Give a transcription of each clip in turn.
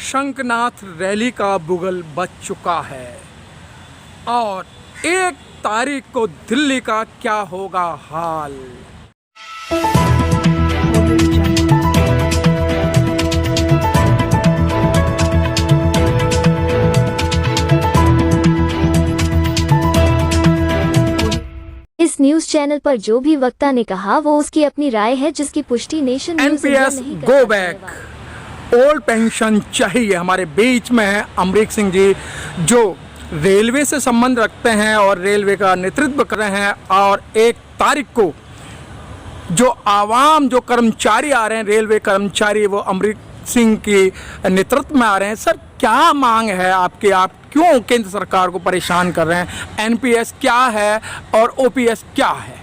Shankhnath rally का बुगल बज चुका है और 1 तारीख को दिल्ली का क्या होगा हाल। इस न्यूज चैनल पर जो भी वक्ता ने कहा वो उसकी अपनी राय है, जिसकी पुष्टि नेशन न्यूज एनपीएस नहीं कर गो सकता। बैक, ओल्ड पेंशन चाहिए। हमारे बीच में है अमरीक सिंह जी, जो रेलवे से संबंध रखते हैं और रेलवे का नेतृत्व कर रहे हैं। और 1 तारीख को जो आवाम, जो कर्मचारी आ रहे हैं, रेलवे कर्मचारी, वो अमरीक सिंह की नेतृत्व में आ रहे हैं। सर, क्या मांग है आपकी? आप क्यों केंद्र सरकार को परेशान कर रहे हैं? एनपीएस क्या है और ओपीएस क्या है?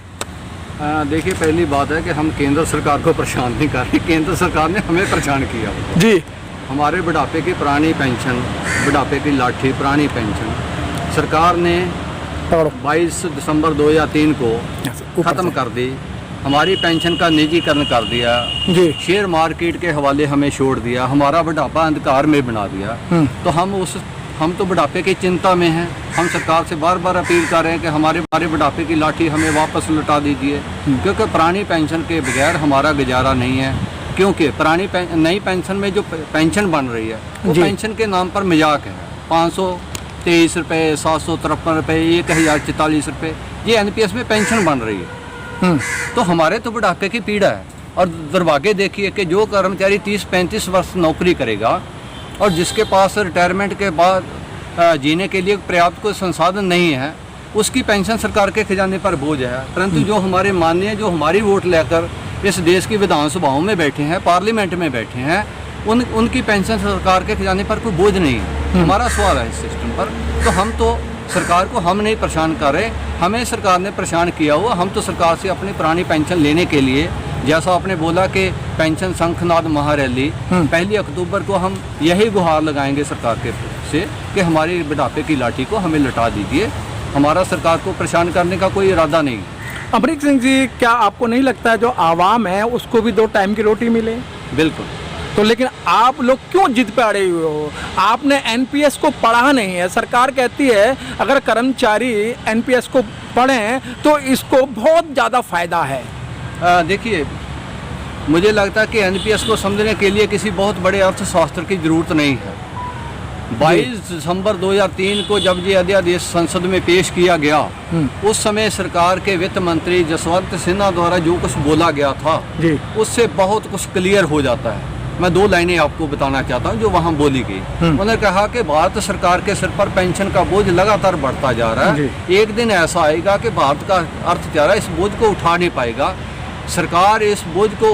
देखिए, पहली बात है कि हम केंद्र सरकार को परेशान नहीं कर रहे, केंद्र सरकार ने हमें परेशान किया जी। हमारे बुढ़ापे की पुरानी पेंशन, बुढ़ापे की लाठी पुरानी पेंशन सरकार ने 22 दिसंबर 2003 को ख़त्म कर दी। हमारी पेंशन का निजीकरण कर दिया जी। शेयर मार्केट के हवाले हमें छोड़ दिया, हमारा बुढ़ापा अंधकार में बना दिया। तो हम तो बुढ़ापे की चिंता में हैं। हम सरकार से बार बार अपील कर रहे हैं कि हमारे बुढ़ापे की लाठी हमें वापस लौटा दीजिए, क्योंकि पुरानी पेंशन के बगैर हमारा गुजारा नहीं है। क्योंकि नई पेंशन में जो पेंशन बन रही है वो पेंशन के नाम पर मजाक है। 523 रुपये, 753 रुपये, 1044 रुपये, ये एनपीएस में पेंशन बन रही है। तो हमारे तो बुढ़ापे की पीड़ा है। और दुर्भाग्य देखिए कि जो कर्मचारी 30-35 वर्ष नौकरी करेगा और जिसके पास रिटायरमेंट के बाद जीने के लिए पर्याप्त कोई संसाधन नहीं है, उसकी पेंशन सरकार के खजाने पर बोझ है। परंतु जो हमारे माननीय, जो हमारी वोट लेकर इस देश की विधानसभाओं में बैठे हैं, पार्लियामेंट में बैठे हैं, उनकी पेंशन सरकार के खजाने पर कोई बोझ नहीं है। हमारा सवाल है इस सिस्टम पर। तो हम तो सरकार को हम नहीं परेशान कर रहे, हमें सरकार ने परेशान किया हुआ। हम तो सरकार से अपनी पुरानी पेंशन लेने के लिए, जैसा आपने बोला कि पेंशन शंखनाद महारैली 1 अक्टूबर को हम यही गुहार लगाएंगे सरकार के से कि हमारी बुढ़ापे की लाठी को हमें लौटा दीजिए। हमारा सरकार को परेशान करने का कोई इरादा नहीं। अमरीक सिंह जी, क्या आपको नहीं लगता है जो आवाम है उसको भी 2 टाइम की रोटी मिले? बिल्कुल। तो लेकिन आप लोग क्यों जिद पे अड़े हुए हो? आपने एनपीएस को पढ़ा नहीं है। सरकार कहती है अगर कर्मचारी एनपीएस को पढ़ें तो इसको बहुत ज़्यादा फायदा है। देखिए, मुझे लगता है कि एनपीएस को समझने के लिए किसी बहुत बड़े अर्थशास्त्र की ज़रूरत नहीं है। 22 दिसंबर 2003 को जब ये अध्यादेश संसद में पेश किया गया, उस समय सरकार के वित्त मंत्री जसवंत सिन्हा द्वारा जो कुछ बोला गया था जी, उससे बहुत कुछ क्लियर हो जाता है। मैं 2 लाइनें आपको बताना चाहता हूँ जो वहाँ बोली गई। उन्होंने कहा कि भारत सरकार के सिर पर पेंशन का बोझ लगातार बढ़ता जा रहा है। एक दिन ऐसा आएगा कि भारत का अर्थचारा इस बोझ को उठा नहीं पाएगा। सरकार इस बोझ को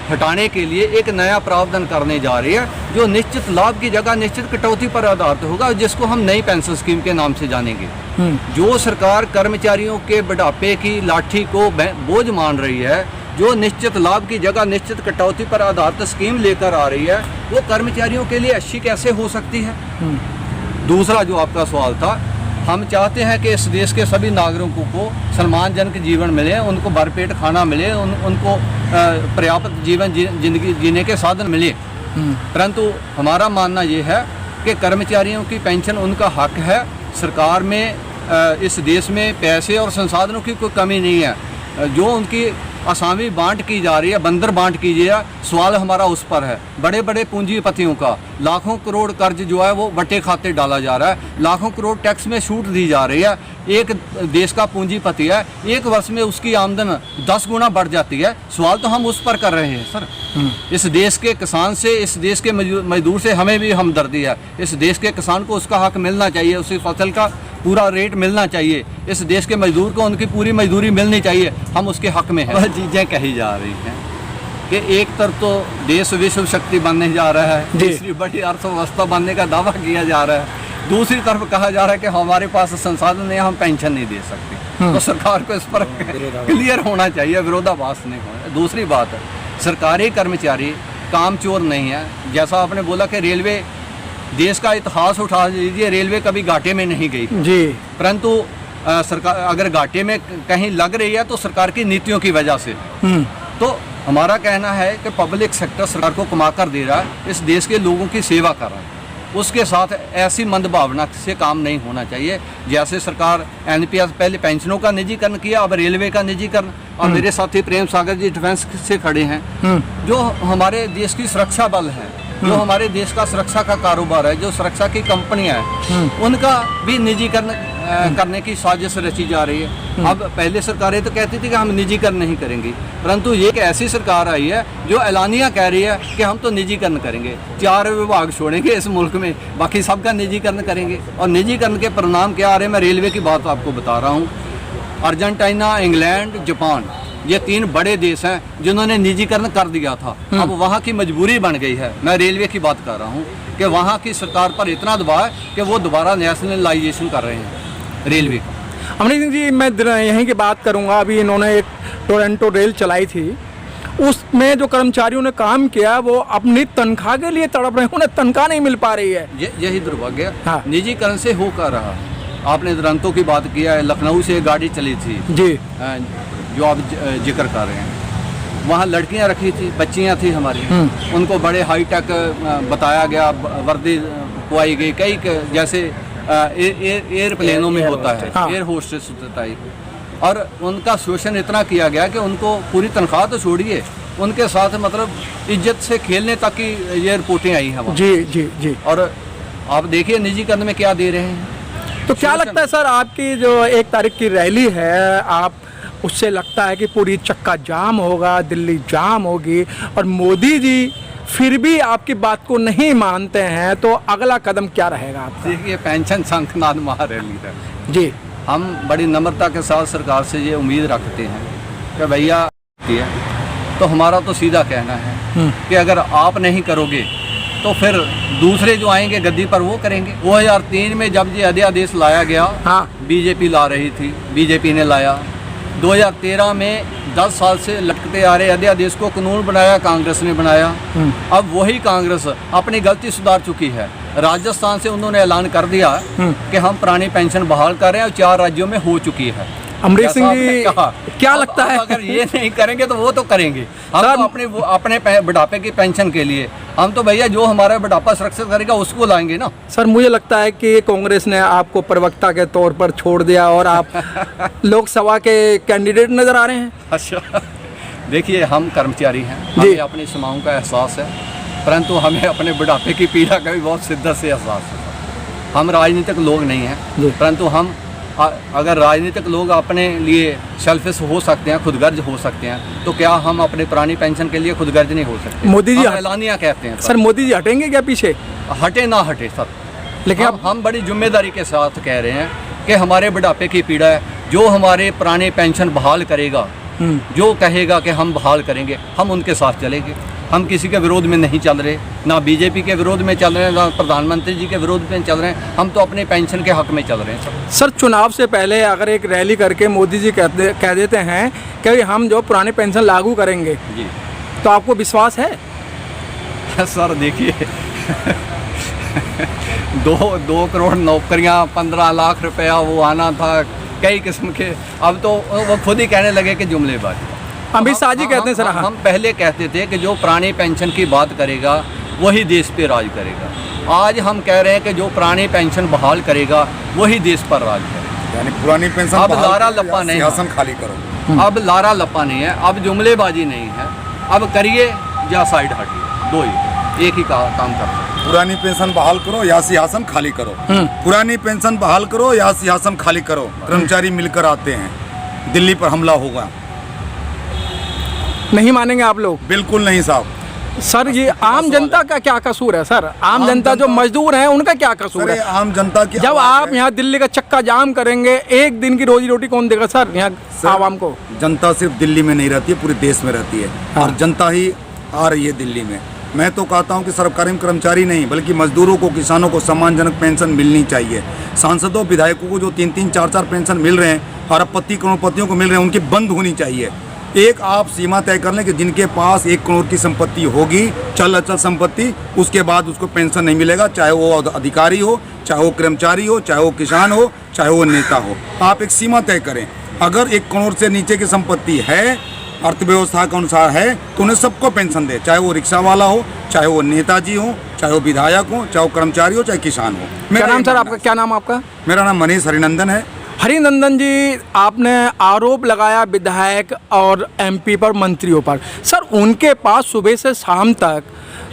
हटाने के लिए एक नया प्रावधान करने जा रही है, जो निश्चित लाभ की जगह निश्चित कटौती पर आधारित होगा, जिसको हम नई पेंशन स्कीम के नाम से जानेंगे। जो सरकार कर्मचारियों के बुढ़ापे की लाठी को बोझ मान रही है, जो निश्चित लाभ की जगह निश्चित कटौती पर आधारित स्कीम लेकर आ रही है, वो कर्मचारियों के लिए अच्छी कैसे हो सकती है? दूसरा जो आपका सवाल था, हम चाहते हैं कि इस देश के सभी नागरिकों को सम्मानजनक जीवन मिले, उनको भरपेट खाना मिले, उनको पर्याप्त जिंदगी जीने के साधन मिले। परंतु हमारा मानना ये है कि कर्मचारियों की पेंशन उनका हक है। सरकार में इस देश में पैसे और संसाधनों की कोई कमी नहीं है। जो उनकी असामी बांट की जा रही है, बंदर बांट की जा रही है, सवाल हमारा उस पर है। बड़े बड़े पूंजीपतियों का लाखों करोड़ कर्ज जो है वो बटे खाते डाला जा रहा है, लाखों करोड़ टैक्स में छूट दी जा रही है। एक देश का पूंजीपति है, 1 वर्ष में उसकी आमदन 10 गुना बढ़ जाती है। सवाल तो हम उस पर कर रहे हैं सर। इस देश के किसान से, इस देश के मजदूर से हमें भी हमदर्दी है। इस देश के किसान को उसका हक मिलना चाहिए, उसी फसल का पूरा रेट मिलना चाहिए। इस देश के मजदूर को उनकी पूरी मजदूरी मिलनी चाहिए। हम उसके हक में हैं। वह चीज़ें कही जा रही हैं कि एक तरफ तो देश विश्व शक्ति बनने जा रहा है, दूसरी बड़ी अर्थव्यवस्था बनने का दावा किया जा रहा है, दूसरी तरफ कहा जा रहा है कि हमारे पास संसाधन नहीं, हम पेंशन नहीं दे सकते। तो सरकार को इस पर क्लियर होना चाहिए, विरोधाभास नहीं होना। दूसरी बात है, सरकारी कर्मचारी कामचोर नहीं है। जैसा आपने बोला कि रेलवे, देश का इतिहास उठा लीजिए, रेलवे कभी घाटे में नहीं गई जी। परंतु सरकार अगर घाटे में कहीं लग रही है तो सरकार की नीतियों की वजह से। तो हमारा कहना है कि पब्लिक सेक्टर सरकार को कमा कर दे रहा है, इस देश के लोगों की सेवा कर रहा है, उसके साथ ऐसी मंदभावना से काम नहीं होना चाहिए। जैसे सरकार एनपीएस पहले पेंशनों का निजीकरण किया, अब रेलवे का निजीकरण। और मेरे साथी प्रेम सागर जी डिफेंस से खड़े हैं, जो हमारे देश की सुरक्षा बल है, जो हमारे देश का सुरक्षा का कारोबार है, जो सुरक्षा की कंपनियां हैं, उनका भी निजीकरण करने की साजिश रची जा रही है। अब पहले सरकारें तो कहती थी कि हम निजीकरण नहीं करेंगे, परंतु ये एक ऐसी सरकार आई है जो एलानिया कह रही है कि हम तो निजीकरण करेंगे, 4 विभाग छोड़ेंगे इस मुल्क में, बाकी सबका निजीकरण करेंगे। और निजीकरण के परिणाम क्या आ रहे हैं, मैं रेलवे की बात आपको बता रहा हूँ। अर्जेंटीना, इंग्लैंड, जापान, ये 3 बड़े देश हैं जिन्होंने निजीकरण कर दिया था। अब वहाँ की मजबूरी बन गई है। मैं रेलवे की बात कर रहा हूँ कि वहाँ की सरकार पर इतना दबाव है कि वो दोबारा नेशनलाइजेशन कर रहे हैं रेलवे का। अमरीक सिंह जी, मैं यहीं की बात करूंगा। अभी इन्होंने एक टोरंटो रेल चलाई थी, उसमें जो कर्मचारियों ने काम किया वो अपनी तनख्वाह के लिए तड़प रहे हैं, उन्हें तनख्वाह नहीं मिल पा रही है। यही दुर्भाग्य हाँ। निजीकरण से हो कर रहा। आपने दुरंतो की बात किया है, लखनऊ से एक गाड़ी चली थी जी, जो आप जिक्र कर रहे हैं, वहाँ लड़कियाँ रखी थी, बच्चियाँ थी हमारी, उनको बड़े हाईटेक बताया गया, वर्दी खुआई गई, कई जैसे एयरप्लेनों में होता है, हाँ। एयर होस्टेस होता है, और उनका शोषण इतना किया गया कि उनको पूरी तनख्वाह तो छोड़िए, उनके साथ मतलब इज्जत से खेलने तक की ये रिपोर्टें आई हैं। जी जी जी। और आप देखिए निजीकरण में क्या दे रहे हैं। तो क्या लगता है सर, आपकी जो 1 तारीख की रैली है, आप उससे लगता है कि पूरी चक्का जाम होगा, दिल्ली जाम होगी, और मोदी जी फिर भी आपकी बात को नहीं मानते हैं, तो अगला कदम क्या रहेगा आपका? देखिए, पेंशन शंखनाद महारैली है जी, हम बड़ी नम्रता के साथ सरकार से ये उम्मीद रखते हैं कि भैया, तो हमारा तो सीधा कहना है कि अगर आप नहीं करोगे तो फिर दूसरे जो आएंगे गद्दी पर वो करेंगे। 2003 में जब ये अध्यादेश लाया गया, हाँ, बीजेपी ला रही थी, बीजेपी ने लाया। 2013 में 10 साल से लटकते आ रहे अध्यादेश को कानून बनाया, कांग्रेस ने बनाया। अब वही कांग्रेस अपनी गलती सुधार चुकी है। राजस्थान से उन्होंने ऐलान कर दिया कि हम पुरानी पेंशन बहाल कर रहे हैं, और 4 राज्यों में हो चुकी है। अमरीक सिंह जी, क्या लगता है, अगर ये नहीं करेंगे तो वो तो करेंगे। हम तो अपने बुढ़ापे की पेंशन के लिए हम तो भैया जो हमारा बुढ़ापा सुरक्षित करेगा उसको लाएंगे ना। सर मुझे लगता है कि कांग्रेस ने आपको प्रवक्ता के तौर पर छोड़ दिया और आप लोकसभा के कैंडिडेट नजर आ रहे हैं। अच्छा, देखिए, हम कर्मचारी हैं, हमें अपनी सीमाओं का एहसास है, परंतु हमें अपने बुढ़ापे की पीड़ा का भी बहुत शिद्दत से एहसास है। हम राजनीतिक लोग नहीं हैं, परंतु हम अगर राजनीतिक लोग अपने लिए सेल्फिश हो सकते हैं, खुदगर्ज हो सकते हैं, तो क्या हम अपने पुरानी पेंशन के लिए खुदगर्ज नहीं हो सकते? मोदी जी ऐलानिया कहते हैं सर, मोदी जी हटेंगे क्या पीछे? हटे ना हटे सर, लेकिन हम बड़ी जिम्मेदारी के साथ कह रहे हैं कि हमारे बुढ़ापे की पीड़ा है। जो हमारे पुराने पेंशन बहाल करेगा, जो कहेगा कि हम बहाल करेंगे, हम उनके साथ चलेंगे। हम किसी के विरोध में नहीं चल रहे, ना बीजेपी के विरोध में चल रहे हैं, ना प्रधानमंत्री जी के विरोध में चल रहे हैं। हम तो अपने पेंशन के हक में चल रहे हैं सर। चुनाव से पहले अगर एक रैली करके मोदी जी कह देते हैं कि हम जो पुराने पेंशन लागू करेंगे जी, तो आपको विश्वास है? सर देखिए, 2 करोड़ नौकरियां, 15 लाख रुपया वो आना था, कई किस्म के, अब तो वो खुद ही कहने लगे कि जुमलेबाजी। अमित शाह जी कहते हैं सर, हम पहले कहते थे कि जो पुरानी पेंशन की बात करेगा वही देश पे राज करेगा। आज हम कह रहे हैं कि जो पुरानी पेंशन बहाल करेगा वही देश पर राज करेगा। यानी पुरानी पेंशन अब लारा लप्पा नहीं, सिंहासन खाली करो। अब लारा लप्पा नहीं है, अब जुमलेबाजी नहीं है, अब करिए या साइड हटिए, दो ही एक ही काम कर सकते। पुरानी पेंशन बहाल करो या सिंहासन खाली करो। पुरानी पेंशन बहाल करो या सिंहासन खाली करो। कर्मचारी मिलकर आते हैं, दिल्ली पर हमला होगा। नहीं मानेंगे आप लोग? बिल्कुल नहीं साहब। सर ये आम जनता का क्या कसूर है सर? आम जनता जो मजदूर हैं उनका क्या कसूर है? आम जनता की जब आप यहाँ दिल्ली का चक्का जाम करेंगे, एक दिन की रोजी रोटी कौन देगा सर यहाँ आवाम को? जनता सिर्फ दिल्ली में नहीं रहती है, पूरे देश में रहती है। हाँ। और जनता ही आ रही है दिल्ली में। मैं तो कहता हूँ कि सरकारी कर्मचारी नहीं बल्कि मजदूरों को, किसानों को सम्मानजनक पेंशन मिलनी चाहिए। सांसदों, विधायकों को जो 3-3, 4-4 पेंशन मिल रहे हैं और अब पति करोड़पतियों को मिल रहे हैं, उनकी बंद होनी चाहिए। एक आप सीमा तय कर लें कि जिनके पास 1 करोड़ की संपत्ति होगी, चल अचल संपत्ति, उसके बाद उसको पेंशन नहीं मिलेगा, चाहे वो अधिकारी हो, चाहे वो कर्मचारी हो, चाहे वो किसान हो, चाहे वो नेता हो। आप एक सीमा तय करें। अगर 1 करोड़ से नीचे की संपत्ति है, अर्थव्यवस्था के अनुसार है, तो उन्हें सबको पेंशन दे, चाहे वो रिक्शा वाला हो, चाहे वो नेताजी हो, चाहे वो विधायक हो, चाहे वो कर्मचारी हो, चाहे किसान हो। क्या नाम सर आपका? क्या नाम आपका? मेरा नाम मनीष हरिनंदन है। हरिनंदन जी, आपने आरोप लगाया विधायक और एमपी पर, मंत्रियों पर। सर उनके पास सुबह से शाम तक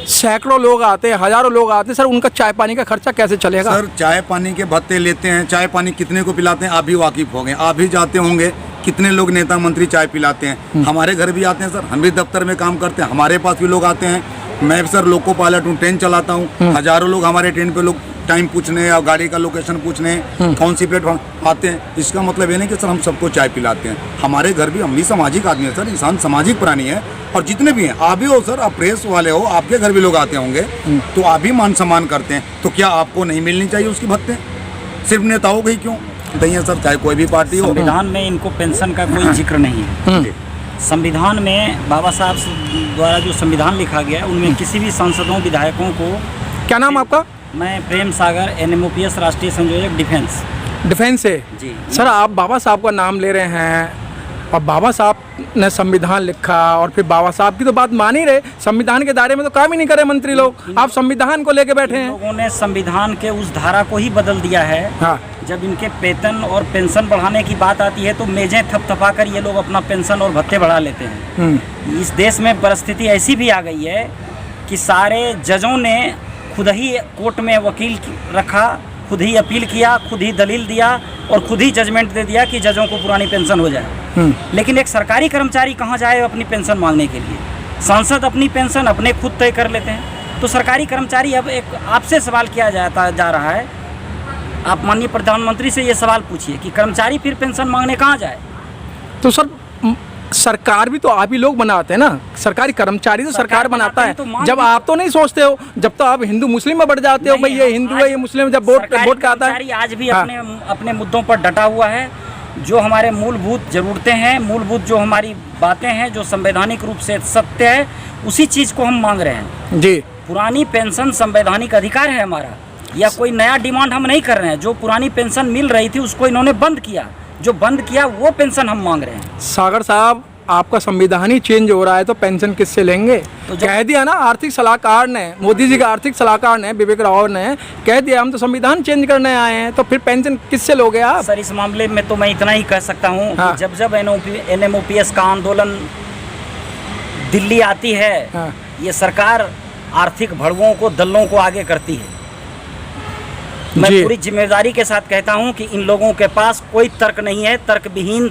सैकड़ों लोग आते हैं, हजारों लोग आते हैं। सर उनका चाय पानी का खर्चा कैसे चलेगा? सर चाय पानी के भत्ते लेते हैं, चाय पानी कितने को पिलाते हैं आप भी वाकिफ हो गए, आप भी जाते होंगे कितने लोग नेता मंत्री चाय पिलाते हैं। हमारे घर भी आते हैं सर, हम भी दफ्तर में काम करते हैं, हमारे पास भी लोग आते हैं। मैं सर लोको पायलट हूँ, ट्रेन चलाता हूँ, हजारों लोग हमारे ट्रेन पे लोग टाइम पूछने या गाड़ी का लोकेशन पूछने कौन सी प्लेटफॉर्म आते हैं। इसका मतलब ये नहीं कि सर हम सबको चाय पिलाते हैं। हमारे घर भी, हम भी सामाजिक आदमी है सर, इंसान सामाजिक प्राणी है। और जितने भी हैं, आप भी हो सर, आप प्रेस वाले हो, आपके घर भी लोग आते होंगे, तो आप भी मान सम्मान करते हैं। तो क्या आपको नहीं मिलनी चाहिए उसकी भत्ते? सिर्फ नेताओं को ही क्यों नहीं है सर, चाहे कोई भी पार्टी हो। संविधान में इनको पेंशन का कोई जिक्र नहीं है। संविधान में बाबा साहब द्वारा जो संविधान लिखा गया है, उनमें किसी भी सांसदों, विधायकों को। क्या नाम आपका? मैं प्रेम सागर, NMOPS राष्ट्रीय संयोजक डिफेंस से। जी सर आप बाबा साहब का नाम ले रहे हैं और बाबा साहब ने संविधान लिखा और फिर बाबा साहब की तो बात मान ही रहे, संविधान के दायरे में तो काम ही नहीं करे मंत्री लोग, आप संविधान को लेके बैठे हैं। लोगों ने संविधान के उस धारा को ही बदल दिया है। हाँ। जब इनके वेतन और पेंशन बढ़ाने की बात आती है तो मेजें थपथपा कर ये लोग अपना पेंशन और भत्ते बढ़ा लेते हैं। इस देश में परिस्थिति ऐसी भी आ गई है कि सारे जजों ने खुद ही कोर्ट में वकील रखा, खुद ही अपील किया, खुद ही दलील दिया और खुद ही जजमेंट दे दिया कि जजों को पुरानी पेंशन हो जाए। लेकिन एक सरकारी कर्मचारी कहाँ जाए अपनी पेंशन मांगने के लिए? सांसद अपनी पेंशन अपने खुद तय कर लेते हैं। तो सरकारी कर्मचारी, अब एक आपसे सवाल किया जा रहा है, आप माननीय प्रधानमंत्री से ये सवाल पूछिए कि कर्मचारी फिर पेंशन मांगने कहाँ जाए? तो सर सरकार भी तो आप ही लोग बनाते हैं ना, सरकारी कर्मचारी तो सरकार बनाता है। तो जब आप तो नहीं सोचते हो, जब तो आप हिंदू मुस्लिम में बढ़ जाते हो, भाई ये हिंदू है, ये मुस्लिम, जब वोट का आता है। आज भी अपने मुद्दों पर डटा हुआ है। जो हमारे मूलभूत ज़रूरतें हैं, मूलभूत जो हमारी बातें हैं, जो संवैधानिक रूप से सत्य है, उसी चीज़ को हम मांग रहे हैं जी। पुरानी पेंशन संवैधानिक अधिकार है हमारा, या कोई नया डिमांड हम नहीं कर रहे हैं। जो पुरानी पेंशन मिल रही थी उसको इन्होंने बंद किया, जो बंद किया वो पेंशन हम मांग रहे हैं। सागर साहब, आपका संविधान ही चेंज हो रहा है तो पेंशन किससे लेंगे? तो कह दिया ना आर्थिक सलाहकार ने, मोदी जी के आर्थिक सलाहकार ने, विवेक रावत ने कह दिया हम तो संविधान चेंज करने आए हैं, तो फिर पेंशन किससे लोगे आप? सर इस मामले में तो मैं इतना ही कह सकता हूँ हाँ। कि जब NMOPS का आंदोलन दिल्ली आती है, हाँ। ये सरकार आर्थिक भड़वों को, दलों को आगे करती है। मैं पूरी जिम्मेदारी के साथ कहता हूं कि इन लोगों के पास कोई तर्क नहीं है। तर्क विहीन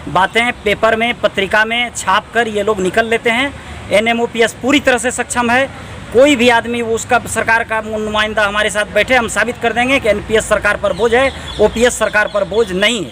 बातें पेपर में, पत्रिका में छाप कर ये लोग निकल लेते हैं। NMOPS पूरी तरह से सक्षम है। कोई भी आदमी वो उसका सरकार का नुमाइंदा हमारे साथ बैठे, हम साबित कर देंगे कि NPS सरकार पर बोझ है, OPS सरकार पर बोझ नहीं है।